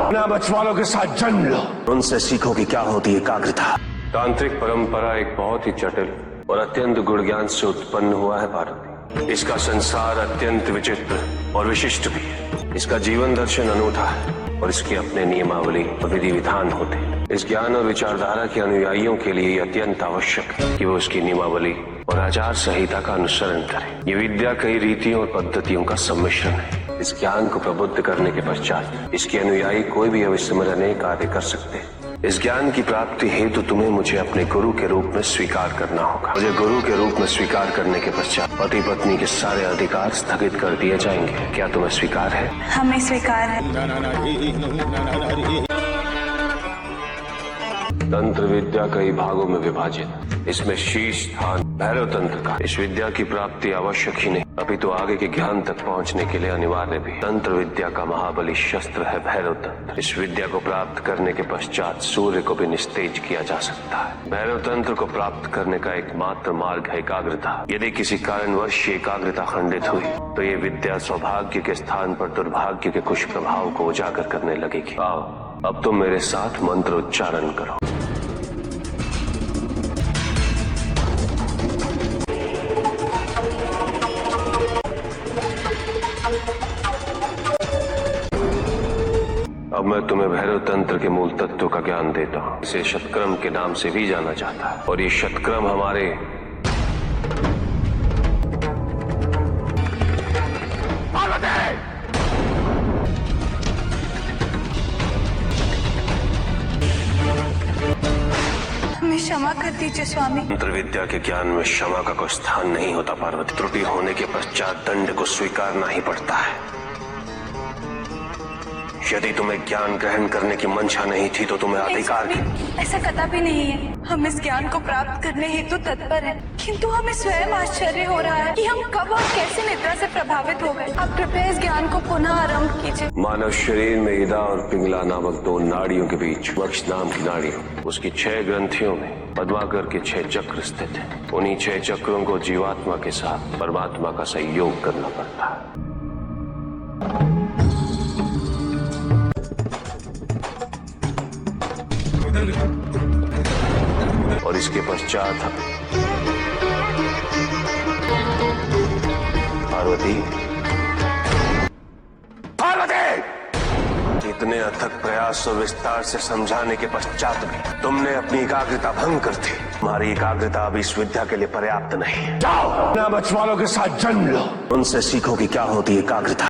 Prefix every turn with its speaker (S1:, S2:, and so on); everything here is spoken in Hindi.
S1: अपना बचवालों के साथ जन्म लो,
S2: उनसे सीखो कि क्या होती है एकाग्रता।
S3: तांत्रिक परंपरा एक बहुत ही जटिल और अत्यंत गुण ज्ञान से उत्पन्न हुआ है भारत। इसका संसार अत्यंत विचित्र और विशिष्ट भी है। इसका जीवन दर्शन अनूठा है और इसके अपने नियमावली और विधि विधान होते हैं। इस ज्ञान और विचारधारा के अनुयायियों के लिए अत्यंत आवश्यक है कि वो उसकी नियमावली और आचार संहिता का अनुसरण करें। ये विद्या कई रीतियों और पद्धतियों का सम्मिश्रण है। इस ज्ञान को प्रबुद्ध करने के पश्चात इसके अनुयायी कोई भी अविस्मरणीय कार्य कर सकते हैं। इस ज्ञान की प्राप्ति हेतु तुम्हें मुझे अपने गुरु के रूप में स्वीकार करना होगा। मुझे गुरु के रूप में स्वीकार करने के पश्चात पति पत्नी के सारे अधिकार स्थगित कर दिए जाएंगे। क्या तुम्हें स्वीकार है?
S4: हमें स्वीकार है।
S3: तंत्र विद्या कई भागों में विभाजित। इसमें शीर्ष स्थान भैरव तंत्र का। इस विद्या की प्राप्ति आवश्यक ही नहीं अपितु आगे के ज्ञान तक पहुंचने के लिए अनिवार्य भी। तंत्र विद्या का महाबली शस्त्र है भैरव तंत्र। इस विद्या को प्राप्त करने के पश्चात सूर्य को भी निस्तेज किया जा सकता है। भैरव तंत्र को प्राप्त करने का एकमात्र मार्ग है एकाग्रता। यदि किसी कारणवश एकाग्रता खंडित हुई तो ये विद्या सौभाग्य के स्थान पर दुर्भाग्य के कुछ प्रभाव को उजागर करने लगेगी। आओ अब तुम मेरे साथ मंत्र उच्चारण करो। अब मैं तुम्हें भैरव तंत्र के मूल तत्व का ज्ञान देता हूँ। इसे शतक्रम के नाम से भी जाना जाता है और ये शतक्रम हमारे
S4: हमें क्षमा कर दीजिए स्वामी।
S3: तंत्र विद्या के ज्ञान में क्षमा का कोई स्थान नहीं होता पार्वती। त्रुटि होने के पश्चात दंड को स्वीकारना ही पड़ता है। यदि तुम्हें ज्ञान ग्रहण करने की मंशा नहीं थी तो तुम्हें अधिकार
S4: ऐसा कदापि नहीं है। हम इस ज्ञान को प्राप्त करने हेतु तत्पर हैं, किंतु हमें स्वयं आश्चर्य हो रहा है कि हम कब और कैसे निद्रा से प्रभावित हो गए। आप कृपया इस ज्ञान को पुनः आरंभ कीजिए।
S3: मानव शरीर में इदा और पिंगला नामक दो नाड़ियों के बीच वक्ष नाम की नाड़ी, उसकी 6 ग्रंथियों में पद्माकर के 6 चक्र स्थित है। उन्हीं 6 चक्रों को जीवात्मा के साथ परमात्मा का सहयोग करना पड़ता है। और इसके पश्चात पार्वती इतने अथक प्रयास और विस्तार से समझाने के पश्चात भी तुमने अपनी एकाग्रता भंग कर दी। तुम्हारी एकाग्रता अभी इस विद्या के लिए पर्याप्त नहीं।
S1: जाओ अपना बचवालों के साथ जन्म लो,
S2: उनसे सीखो कि क्या होती है एकाग्रता।